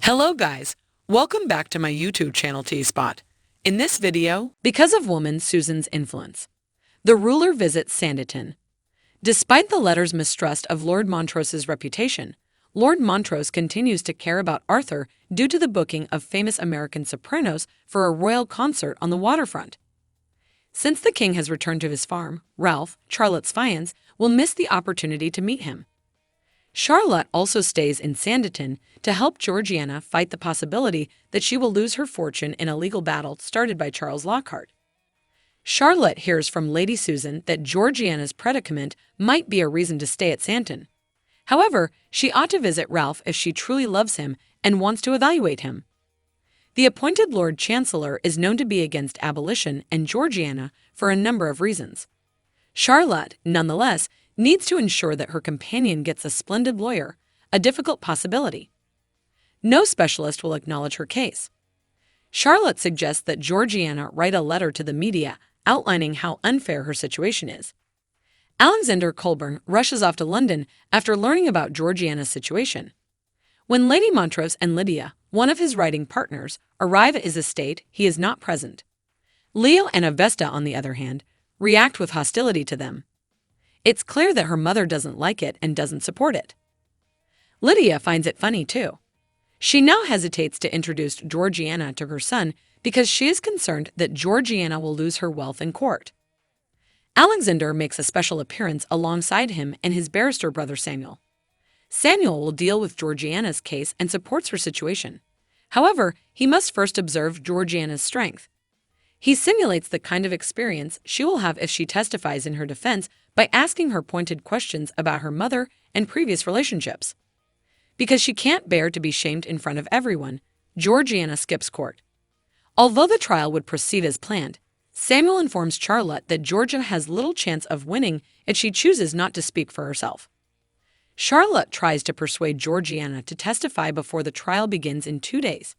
Hello guys, welcome back to my YouTube channel T-Spot. In this video, because of woman Susan's influence, the ruler visits Sanditon. Despite the letter's mistrust of Lord Montrose's reputation, Lord Montrose continues to care about Arthur due to the booking of famous American sopranos for a royal concert on the waterfront. Since the king has returned to his farm, Ralph, Charlotte's fiance, will miss the opportunity to meet him. Charlotte also stays in Sanditon to help Georgiana fight the possibility that she will lose her fortune in a legal battle started by Charles Lockhart. Charlotte hears from Lady Susan that Georgiana's predicament might be a reason to stay at Sanditon. However, she ought to visit Ralph if she truly loves him and wants to evaluate him. The appointed Lord Chancellor is known to be against abolition and Georgiana for a number of reasons. Charlotte, nonetheless, needs to ensure that her companion gets a splendid lawyer, a difficult possibility. No specialist will acknowledge her case. Charlotte suggests that Georgiana write a letter to the media outlining how unfair her situation is. Alexander Colburn rushes off to London after learning about Georgiana's situation. When Lady Montrose and Lydia, one of his writing partners, arrive at his estate, he is not present. Leo and Avesta, on the other hand, react with hostility to them. It's clear that her mother doesn't like it and doesn't support it. Lydia finds it funny, too. She now hesitates to introduce Georgiana to her son because she is concerned that Georgiana will lose her wealth in court. Alexander makes a special appearance alongside him and his barrister brother Samuel. Samuel will deal with Georgiana's case and supports her situation. However, he must first observe Georgiana's strength. He simulates the kind of experience she will have if she testifies in her defense by asking her pointed questions about her mother and previous relationships. Because she can't bear to be shamed in front of everyone, Georgiana skips court. Although the trial would proceed as planned, Samuel informs Charlotte that Georgia has little chance of winning if she chooses not to speak for herself. Charlotte tries to persuade Georgiana to testify before the trial begins in 2 days.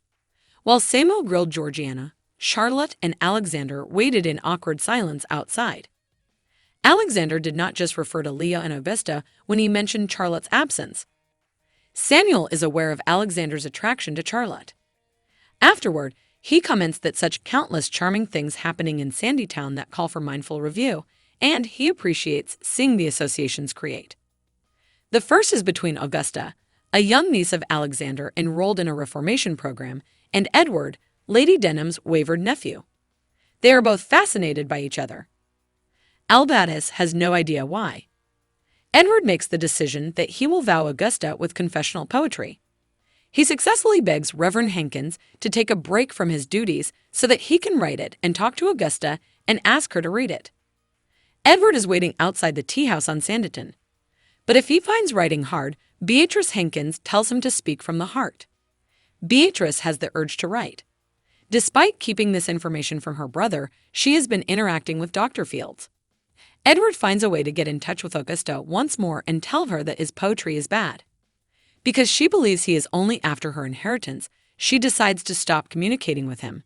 While Samuel grilled Georgiana, Charlotte and Alexander waited in awkward silence outside. Alexander did not just refer to Leo and Avesta when he mentioned Charlotte's absence. Samuel is aware of Alexander's attraction to Charlotte. Afterward, he comments that such countless charming things happening in Sandytown that call for mindful review, and he appreciates seeing the associations create. The first is between Augusta, a young niece of Alexander enrolled in a reformation program, and Edward, Lady Denham's wayward nephew. They are both fascinated by each other. Albatus has no idea why. Edward makes the decision that he will vow Augusta with confessional poetry. He successfully begs Reverend Hankins to take a break from his duties so that he can write it and talk to Augusta and ask her to read it. Edward is waiting outside the tea house on Sanditon. But if he finds writing hard, Beatrice Hankins tells him to speak from the heart. Beatrice has the urge to write. Despite keeping this information from her brother, she has been interacting with Dr. Fields. Edward finds a way to get in touch with Augusta once more and tell her that his poetry is bad. Because she believes he is only after her inheritance, she decides to stop communicating with him.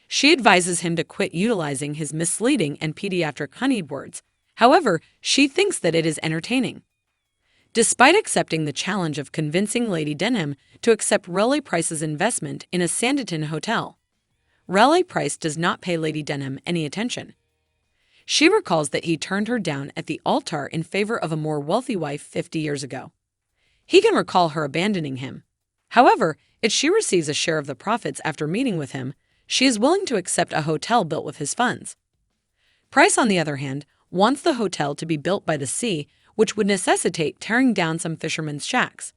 She advises him to quit utilizing his misleading and pediatric honeyed words. However, she thinks that it is entertaining. Despite accepting the challenge of convincing Lady Denham to accept Raleigh Price's investment in a Sanditon hotel, Raleigh Price does not pay Lady Denham any attention. She recalls that he turned her down at the altar in favor of a more wealthy wife 50 years ago. He can recall her abandoning him. However, if she receives a share of the profits after meeting with him, she is willing to accept a hotel built with his funds. Price, on the other hand, wants the hotel to be built by the sea, which would necessitate tearing down some fishermen's shacks.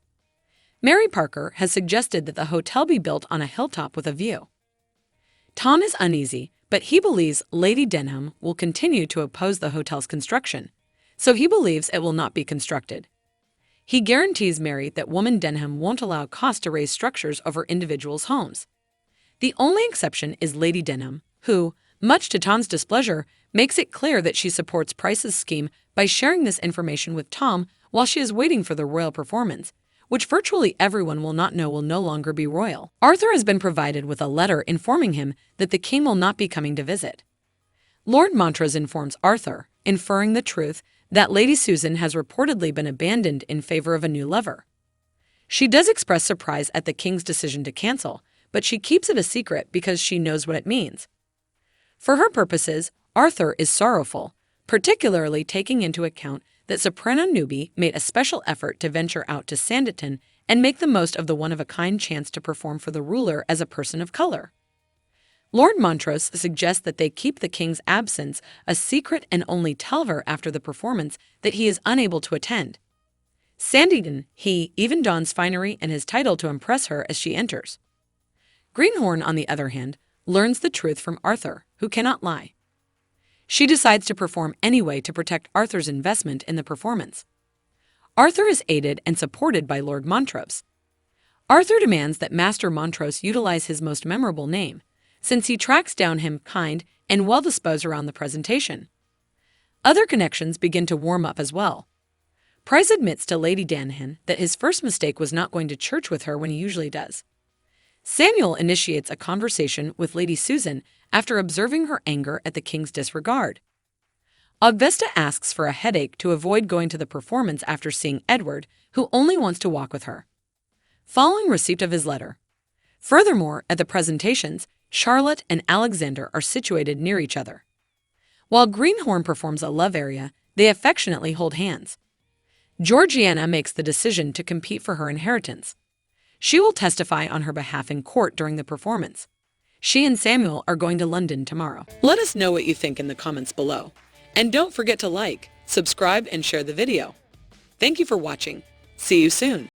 Mary Parker has suggested that the hotel be built on a hilltop with a view. Tom is uneasy, but he believes Lady Denham will continue to oppose the hotel's construction, so he believes it will not be constructed. He guarantees Mary that woman Denham won't allow costs to raise structures over individuals' homes. The only exception is Lady Denham, who, much to Tom's displeasure, makes it clear that she supports Price's scheme by sharing this information with Tom while she is waiting for the royal performance, which virtually everyone will not know will no longer be royal. Arthur has been provided with a letter informing him that the king will not be coming to visit. Lord Montrose informs Arthur, inferring the truth, that Lady Susan has reportedly been abandoned in favor of a new lover. She does express surprise at the king's decision to cancel, but she keeps it a secret because she knows what it means. For her purposes, Arthur is sorrowful, particularly taking into account that soprano newbie made a special effort to venture out to Sanditon and make the most of the one-of-a-kind chance to perform for the ruler as a person of color. Lord Montrose suggests that they keep the king's absence a secret and only tell her after the performance that he is unable to attend. Sanditon, he even dons finery and his title to impress her as she enters. Greenhorn, on the other hand, learns the truth from Arthur, who cannot lie. She decides to perform anyway to protect Arthur's investment in the performance. Arthur is aided and supported by Lord Montrose. Arthur demands that Master Montrose utilize his most memorable name, since he tracks down him kind and well-disposed around the presentation. Other connections begin to warm up as well. Price admits to Lady Danahan that his first mistake was not going to church with her when he usually does. Samuel initiates a conversation with Lady Susan after observing her anger at the king's disregard. Augusta asks for a headache to avoid going to the performance after seeing Edward, who only wants to walk with her. Following receipt of his letter. Furthermore, at the presentations, Charlotte and Alexander are situated near each other. While Greenhorn performs a love aria, they affectionately hold hands. Georgiana makes the decision to compete for her inheritance. She will testify on her behalf in court during the performance. She and Samuel are going to London tomorrow. Let us know what you think in the comments below. And don't forget to like, subscribe, and share the video. Thank you for watching. See you soon.